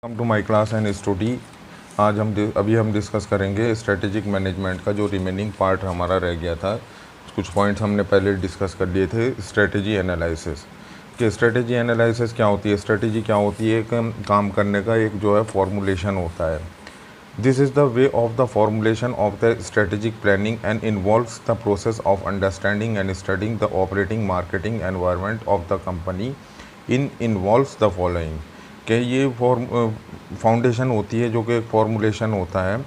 Welcome to my class and study. आज हम discuss करेंगे स्ट्रेटेजिक मैनेजमेंट का जो रिमेनिंग पार्ट हमारा रह गया था। कुछ पॉइंट्स हमने पहले डिस्कस कर लिए थे। स्ट्रेटेजी एनालिसिस कि स्ट्रेटेजी एनालिसिस क्या होती है। स्ट्रेटेजी क्या होती है? एक काम करने का एक जो है फॉर्मूलेशन होता है। This is the way of the formulation of the strategic planning and involves the process of understanding and studying the operating marketing environment of the company involves the following कि ये फाउंडेशन होती है जो कि एक formulation होता है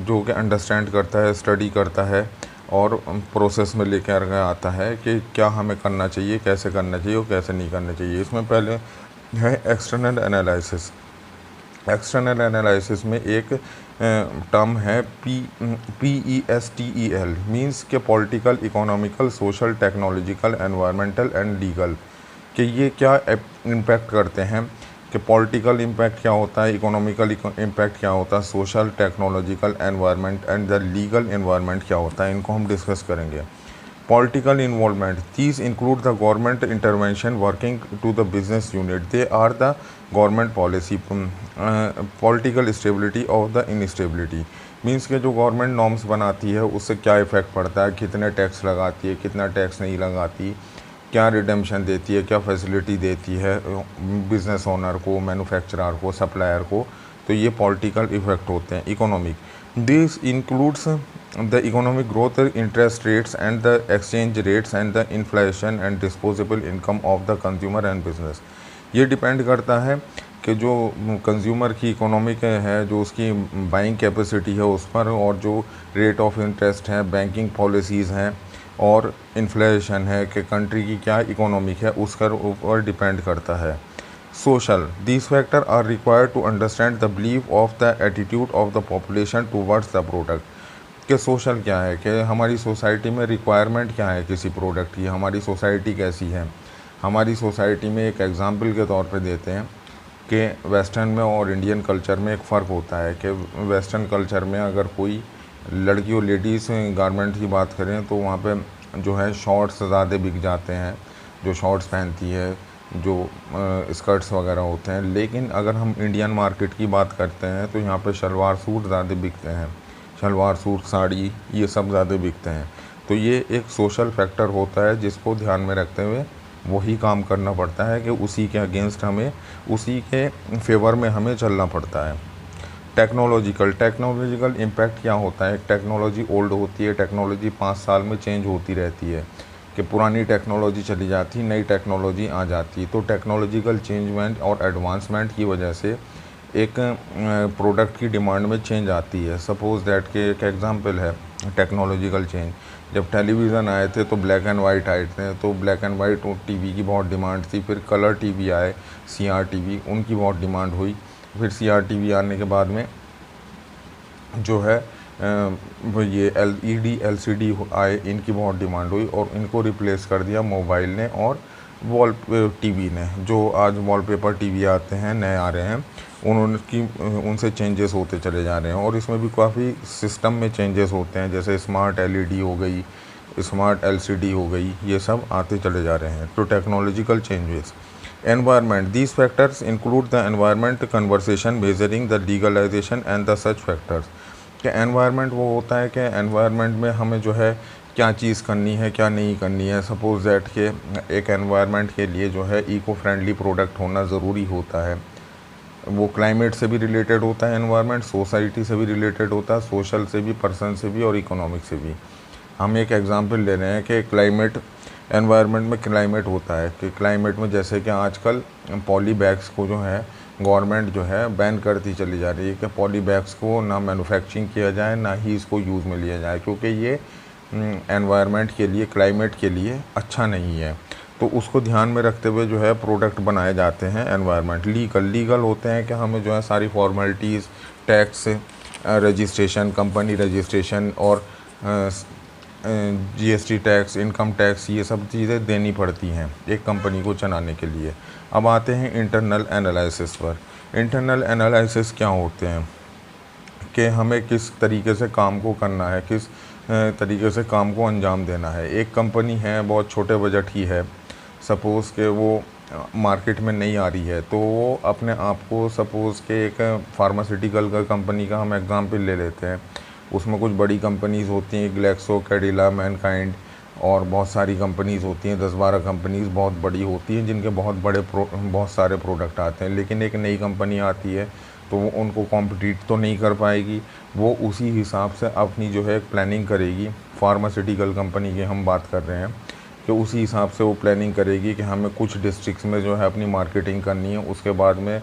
जो कि अंडरस्टैंड करता है, स्टडी करता है और प्रोसेस में लेकर आता है कि क्या हमें करना चाहिए, कैसे करना चाहिए और कैसे नहीं करना चाहिए। इसमें पहले है एक्सटर्नल एनालिसिस। एक्सटर्नल एनालिसिस में एक टर्म है PESTEL मीन्स के political, economical, social, technological, environmental and legal कि ये क्या इम्पैक्ट करते हैं। कि पॉलिटिकल इम्पैक्ट क्या होता है, इकोनॉमिकल इम्पैक्ट क्या होता है, social, technological, environment and the legal environment क्या होता है, इनको हम डिस्कस करेंगे। Political involvement. These include the government intervention working to the business unit. They are the government policy. Political stability of the instability. Means के जो government norms बनाती है उससे क्या इफ़ेक्ट पड़ता है, कितने टैक्स लगाती है, कितना टैक्स नहीं लगाती, क्या रिडेम्पशन देती है, क्या फैसिलिटी देती है बिज़नेस ओनर को, मैन्युफैक्चरर को, सप्लायर को। तो ये पॉलिटिकल इफ़ेक्ट होते हैं। Economic, this includes the economic growth, interest rates and the exchange rates and the inflation and disposable income of the consumer and business। ये डिपेंड करता है कि जो कंज्यूमर की इकोनॉमिक है, जो उसकी बाइंग कैपेसिटी है उस पर, और जो रेट ऑफ इंटरेस्ट है, बैंकिंग पॉलिसीज़ हैं और इन्फ्लेशन है कि कंट्री की क्या इकोनॉमिक है उसका ऊपर डिपेंड करता है। Social, these factors are required to understand the belief of the attitude of the population towards the product। कि सोशल क्या है, कि हमारी सोसाइटी में रिक्वायरमेंट क्या है किसी प्रोडक्ट की, हमारी सोसाइटी कैसी है। हमारी सोसाइटी में एक एग्ज़ाम्पल के तौर पे देते हैं कि वेस्टर्न में और इंडियन कल्चर में एक फ़र्क होता है कि वेस्टर्न कल्चर में अगर कोई लड़की और लेडीज़ गारमेंट की बात करें तो वहाँ पे जो है शॉर्ट्स ज़्यादा बिक जाते हैं, जो शॉर्ट्स पहनती है, जो स्कर्ट्स वगैरह होते हैं। लेकिन अगर हम इंडियन मार्केट की बात करते हैं तो यहाँ पे शलवार सूट ज़्यादा बिकते हैं, शलवार सूट, साड़ी, ये सब ज़्यादा बिकते हैं। तो ये एक सोशल फैक्टर होता है जिसको ध्यान में रखते हुए वही काम करना पड़ता है कि उसी के अगेंस्ट हमें, उसी के फेवर में हमें चलना पड़ता है। टेक्नोलॉजिकल इम्पैक्ट क्या होता है। टेक्नोलॉजी ओल्ड होती है, टेक्नोलॉजी 5 साल में चेंज होती रहती है कि पुरानी टेक्नोलॉजी चली जाती, नई टेक्नोलॉजी आ जाती। तो टेक्नोलॉजिकल चेंजमेंट और एडवांसमेंट की वजह से एक प्रोडक्ट की डिमांड में चेंज आती है। सपोज़ दैट के एक एग्जांपल है टेक्नोलॉजिकल चेंज। जब टेलीविज़न आए थे तो ब्लैक एंड वाइट आए थे, तो ब्लैक एंड वाइट टीवी की बहुत डिमांड थी। फिर कलर टीवी आए, CRTV, उनकी बहुत डिमांड हुई। फिर CRTV आने के बाद में जो है ये LED LCD आए, इनकी बहुत डिमांड हुई और इनको रिप्लेस कर दिया मोबाइल ने और वॉल टीवी ने। जो आज वॉलपेपर टीवी आते हैं, नए आ रहे हैं, उनसे चेंजेस होते चले जा रहे हैं। और इसमें भी काफ़ी सिस्टम में चेंजेस होते हैं, जैसे स्मार्ट LED हो गई, स्मार्ट LCD हो गई, ये सब आते चले जा रहे हैं। तो technological changes. Environment, these factors include the environment conversation measuring the legalisation and the such factors. कि एनवायरनमेंट वो होता है कि एनवायरनमेंट में हमें जो है क्या चीज़ करनी है, क्या नहीं करनी है। सपोज़ दैट के एक एनवायरनमेंट के लिए जो है इको फ्रेंडली प्रोडक्ट होना ज़रूरी होता है। वो क्लाइमेट से भी रिलेटेड होता है एनवायरनमेंट, सोसाइटी से भी रिलेटेड होता है, सोशल से भी, पर्सन से भी और इकोनॉमिक से भी। हम एक एग्जांपल ले रहे हैं कि क्लाइमेट, एनवायरनमेंट में क्लाइमेट होता है कि क्लाइमेट में जैसे कि आजकल पॉली बैग्स को जो है गवर्नमेंट जो है बैन करती चली जा रही है कि पॉली बैग्स को ना मैन्युफैक्चरिंग किया जाए, ना ही इसको यूज़ में लिया जाए, क्योंकि ये एनवायरनमेंट के लिए, क्लाइमेट के लिए अच्छा नहीं है। तो उसको ध्यान में रखते हुए जो है प्रोडक्ट बनाए जाते हैं। एनवायरनमेंट लीगल होते हैं कि हमें जो है सारी formalities, tax registration, company registration और GST टैक्स, इनकम टैक्स, ये सब चीज़ें देनी पड़ती हैं एक कंपनी को चलाने के लिए। अब आते हैं इंटरनल एनालिसिस पर। इंटरनल एनालिसिस क्या होते हैं कि हमें किस तरीके से काम को करना है, किस तरीके से काम को अंजाम देना है। एक कंपनी है, बहुत छोटे बजट की है, सपोज़ कि वो मार्केट में नहीं आ रही है, तो वो अपने आप को सपोज़ के एक फार्मास्यूटिकल का कंपनी का हम एग्ज़ाम्पल ले लेते हैं। उसमें कुछ बड़ी कंपनीज़ होती हैं, ग्लेक्सो, कैडिला, मैनकाइंड और बहुत सारी कंपनीज़ होती हैं, 10-12 कंपनीज़ बहुत बड़ी होती हैं जिनके बहुत सारे प्रोडक्ट आते हैं। लेकिन एक नई कंपनी आती है तो वो उनको कॉम्पिटिट तो नहीं कर पाएगी, वो उसी हिसाब से अपनी जो है प्लानिंग करेगी। फार्मास्यूटिकल कंपनी की हम बात कर रहे हैं कि उसी हिसाब से वो प्लानिंग करेगी कि हमें कुछ डिस्ट्रिक्ट्स में जो है अपनी मार्केटिंग करनी है, उसके बाद में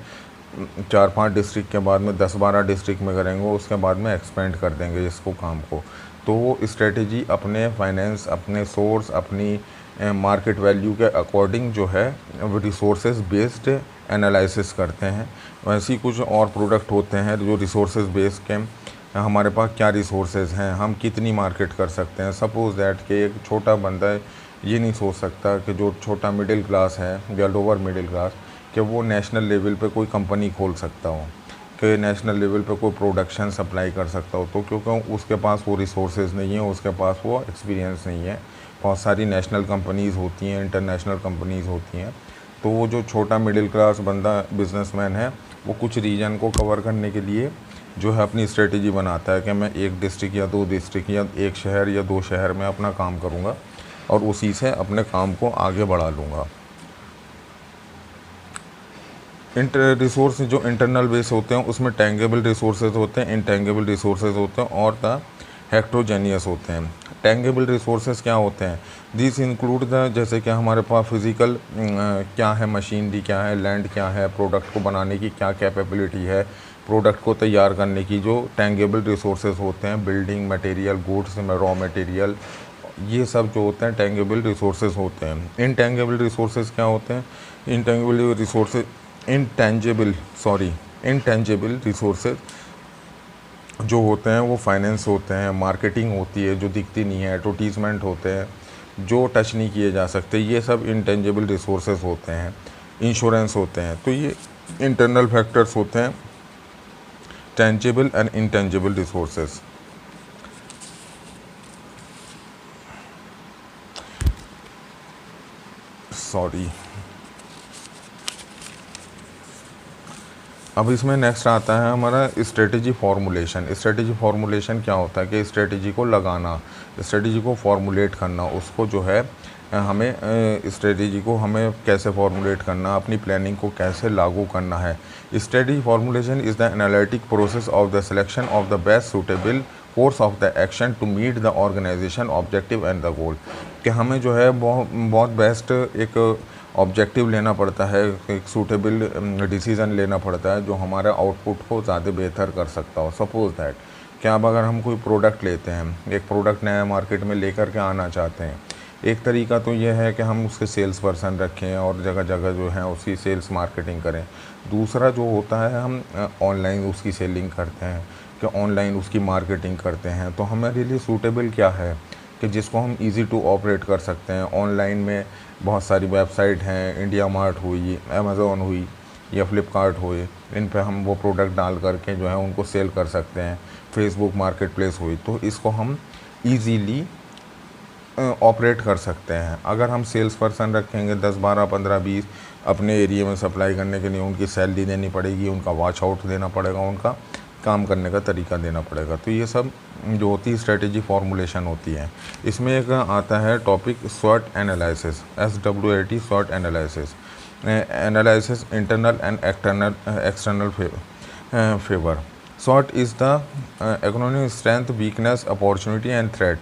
4-5 डिस्ट्रिक्ट के बाद में 10-12 डिस्ट्रिक्ट में करेंगे, उसके बाद में एक्सपेंड कर देंगे इसको काम को। तो वो स्ट्रेटजी अपने फाइनेंस, अपने सोर्स, अपनी मार्केट वैल्यू के अकॉर्डिंग जो है वो रिसोर्सेज बेस्ड एनालिसिस करते हैं। वैसे ही कुछ और प्रोडक्ट होते हैं जो रिसोर्सेज बेस्ड के, हमारे पास क्या रिसोर्सेज हैं, हम कितनी मार्केट कर सकते हैं। सपोज़ दैट कि एक छोटा बंदा ये नहीं सोच सकता कि जो छोटा मिडिल क्लास है या लोअर मिडिल क्लास, कि वो नेशनल लेवल पे कोई कंपनी खोल सकता हो, कि नेशनल लेवल पे कोई प्रोडक्शन सप्लाई कर सकता हो, तो क्योंकि उसके पास वो रिसोर्सेज नहीं है, उसके पास वो एक्सपीरियंस नहीं है। बहुत सारी नेशनल कंपनीज़ होती हैं, इंटरनेशनल कंपनीज़ होती हैं, तो वो जो छोटा मिडिल क्लास बंदा बिजनेसमैन है, वो कुछ रीजन को कवर करने के लिए जो है अपनी स्ट्रेटजी बनाता है कि मैं एक डिस्ट्रिक्ट या 2 डिस्ट्रिक्ट या एक शहर या 2 शहर में अपना काम करूँगा और उसी से अपने काम को आगे बढ़ा लूँगा। रिसोर्स जो इंटरनल बेस होते हैं उसमें टेंगेबल रिसोर्सेज होते हैं, इनटेंगेबल रिसोर्सेज होते हैं और द हेक्टोजेनियस होते हैं। टेंगेबल रिसोर्सेज क्या होते हैं? दिस इंक्लूड द, जैसे कि हमारे पास फिज़िकल क्या है, मशीनरी क्या है, लैंड क्या है, प्रोडक्ट को बनाने की क्या कैपेबिलिटी है, प्रोडक्ट को तैयार करने की जो टेंगेबल रिसोर्सेज होते हैं, building material, goods, raw material, ये सब जो होते हैं टेंगेबल रिसोर्सेज होते हैं। इनटेंगेबल रिसोर्सेज क्या होते हैं? इनटेंजिबल रिसोर्सेज जो होते हैं वो फाइनेंस होते हैं, मार्केटिंग होती है जो दिखती नहीं है, एडवर्टीज़मेंट होते हैं जो टच नहीं किए जा सकते, ये सब इनटेंजिबल रिसोर्सेज होते हैं। इंश्योरेंस होते हैं। तो ये इंटरनल फैक्टर्स होते हैं, टेंजिबल एंड इनटेंजिबल रिसोर्सेज। अब इसमें नेक्स्ट आता है हमारा स्ट्रेटजी फार्मूलेशन। स्ट्रेटजी फार्मूलेशन क्या होता है कि स्ट्रेटजी को लगाना, स्ट्रेटजी को फार्मूलेट करना, उसको जो है हमें स्ट्रेटजी को हमें कैसे फार्मूलेट करना, अपनी प्लानिंग को कैसे लागू करना है। Strategy formulation is the analytic process of the selection of the best suitable course of the action to meet the organisation objective and the goal. कि हमें जो है बहुत बेस्ट एक ऑब्जेक्टिव लेना पड़ता है, एक सूटेबल डिसीज़न लेना पड़ता है जो हमारे आउटपुट को ज़्यादा बेहतर कर सकता हो। सपोज़ दैट कि अब अगर हम कोई प्रोडक्ट लेते हैं, एक प्रोडक्ट नया मार्केट में लेकर के आना चाहते हैं, एक तरीका तो ये है कि हम उसके सेल्स पर्सन रखें और जगह जगह जो है उसकी सेल्स मार्केटिंग करें। दूसरा जो होता है हम ऑनलाइन उसकी सेलिंग करते हैं, कि ऑनलाइन उसकी मार्केटिंग करते हैं। तो हमारे लिए सूटेबल क्या है कि जिसको हम इजी टू ऑपरेट कर सकते हैं। ऑनलाइन में बहुत सारी वेबसाइट हैं, इंडिया मार्ट हुई, अमेज़ॉन हुई या फ्लिपकार्ट हुए, इन पे हम वो प्रोडक्ट डाल करके जो है उनको सेल कर सकते हैं। फेसबुक मार्केट प्लेस हुई, तो इसको हम ईज़ीली ऑपरेट कर सकते हैं। अगर हम सेल्स पर्सन रखेंगे 10, 12, 15, 20 अपने एरिया में सप्लाई करने के लिए, उनकी सैलरी देनी पड़ेगी, उनका वॉच आउट देना पड़ेगा, उनका काम करने का तरीका देना पड़ेगा। तो ये सब जो होती है स्ट्रेटजी फार्मूलेशन होती है। इसमें एक आता है टॉपिक स्वॉट एनालिसिस, SWOT स्वॉट analysis. Analysis internal and external favour. SWOT is the economic strength, weakness, opportunity and threat.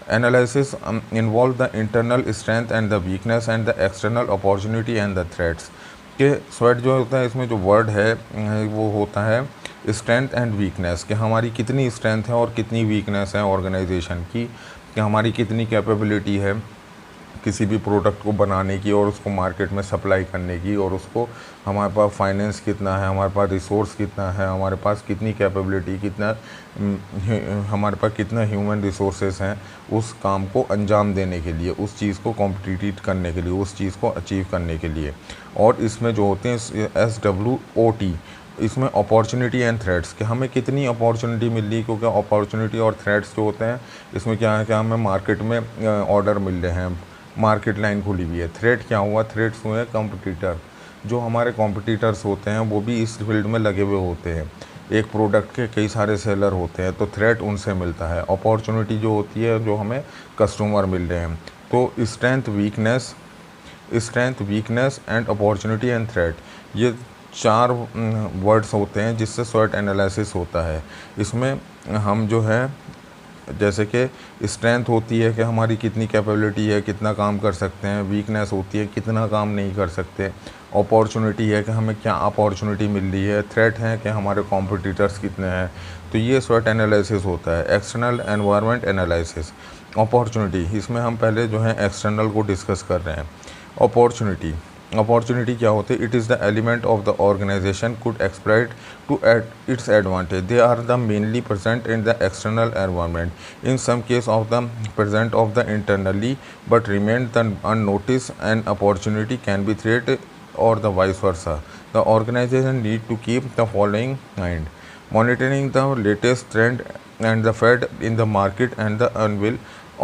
Analysis involve the internal strength and the weakness and the external opportunity and the threats. कि SWOT जो होता है, इसमें जो word है वो होता है स्ट्रेंथ एंड वीकनेस, कि हमारी कितनी स्ट्रेंथ है और कितनी वीकनेस है ऑर्गेनाइजेशन की, कि हमारी कितनी कैपेबिलिटी है किसी भी प्रोडक्ट को बनाने की और उसको मार्केट में सप्लाई करने की, और उसको हमारे पास फाइनेंस कितना है, हमारे पास रिसोर्स कितना है, हमारे पास कितनी कैपेबिलिटी, कितना हमारे पास कितना ह्यूमन रिसोर्सेज हैं उस काम को अंजाम देने के लिए, उस चीज़ को कॉम्पिटिट करने के लिए, उस चीज़ को अचीव करने के लिए। और इसमें जो होते हैं SWOT, इसमें अपॉर्चुनिटी एंड थ्रेट्स, कि हमें कितनी अपॉर्चुनिटी मिल रही, क्योंकि अपॉर्चुनिटी और थ्रेट्स जो होते हैं इसमें क्या है कि हमें मार्केट में ऑर्डर मिल रहे हैं, मार्केट लाइन खुली हुई है। थ्रेट क्या हुआ, थ्रेट्स हुए कॉम्पिटिटर, जो हमारे कॉम्पिटिटर्स होते हैं वो भी इस फील्ड में लगे हुए होते हैं, एक प्रोडक्ट के कई सारे सेलर होते हैं, तो थ्रेट उनसे मिलता है। अपॉर्चुनिटी जो होती है, जो हमें कस्टमर मिल रहे हैं। तो strength weakness and opportunity and threat, ये 4 वर्ड्स होते हैं जिससे स्वॉट एनालिसिस होता है। इसमें हम जो है, जैसे कि स्ट्रेंथ होती है कि हमारी कितनी कैपेबिलिटी है, कितना काम कर सकते हैं। वीकनेस होती है कितना काम नहीं कर सकते। अपॉर्चुनिटी है कि हमें क्या अपॉर्चुनिटी मिल रही है। थ्रेट है कि हमारे कॉम्पिटिटर्स कितने हैं। तो ये स्वॉट एनालिसिस होता है। एक्सटर्नल एनवायरनमेंट एनालिसिस, अपॉर्चुनिटी, इसमें हम पहले जो है एक्सटर्नल को डिस्कस कर रहे हैं। अपॉर्चुनिटी क्या होती है? It is the element of the organization could exploit to its advantage. They are the mainly present in the external environment, in some case of the present of the internally but remain the unnoticed. An opportunity can be threat और the vice versa. The organization need to keep the following mind: monitoring the latest trend and the fed in the market and the unveil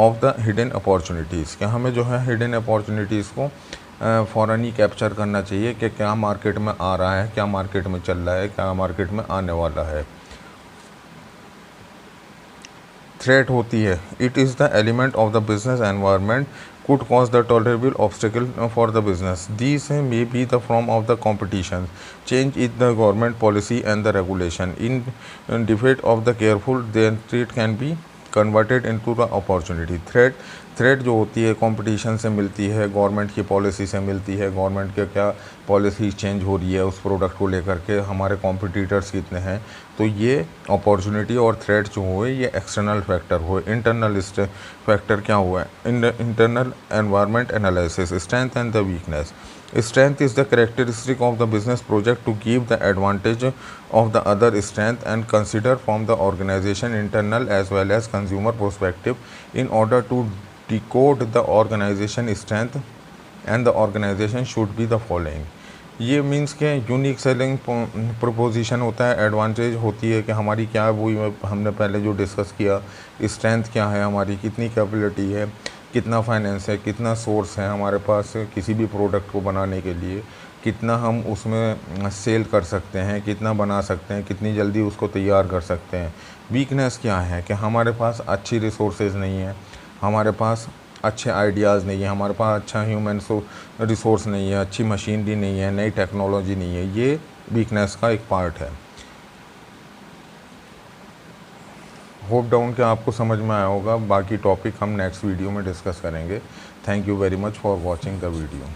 of the hidden opportunities। क्या हमें जो है hidden opportunities को फ़ौरन ही capture करना चाहिए कि क्या मार्केट में आ रहा है, क्या मार्केट में चल रहा है, क्या मार्केट में आने वाला है। थ्रेट होती है, it is the element of the business environment could cause the tolerable obstacle for the business. These may be the form of the competition, change in the government policy and the regulation. In defeat of the careful, then threat can be converted into the opportunity. Threat जो होती है competition से मिलती है, government की policy से मिलती है। गवर्नमेंट के क्या पॉलिसी चेंज हो रही है उस प्रोडक्ट को लेकर के, हमारे कॉम्पिटिटर्स कितने हैं। तो ये अपॉर्चुनिटी और थ्रेट जो हुए ये एक्सटर्नल फैक्टर हुए। इंटरनल फैक्टर क्या हुआ है? Internal environment analysis, strength and the weakness. Strength is the characteristic of the business project to give the advantage of the other strength and consider from the organization internal as well as consumer perspective in order to decode the organization strength, and the organization should be the following। ये means के unique selling proposition होता है, advantage होती है कि हमारी क्या, वही हमने पहले जो डिस्कस किया, स्ट्रेंथ क्या है हमारी, कितनी कैपेबिलिटी है, कितना फाइनेंस है, कितना सोर्स है हमारे पास किसी भी प्रोडक्ट को बनाने के लिए, कितना हम उसमें सेल कर सकते हैं, कितना बना सकते हैं, कितनी जल्दी उसको तैयार कर सकते हैं। वीकनेस क्या है कि हमारे पास अच्छी रिसोर्सेज नहीं है, हमारे पास अच्छे आइडियाज़ नहीं है, हमारे पास अच्छा ह्यूमन रिसोर्स नहीं है, अच्छी मशीनरी नहीं है, नई टेक्नोलॉजी नहीं है। ये वीकनेस का एक पार्ट है। होप डाउन कि आपको समझ में आया होगा। बाकी टॉपिक हम नेक्स्ट वीडियो में डिस्कस करेंगे। Thank you very much for watching the video.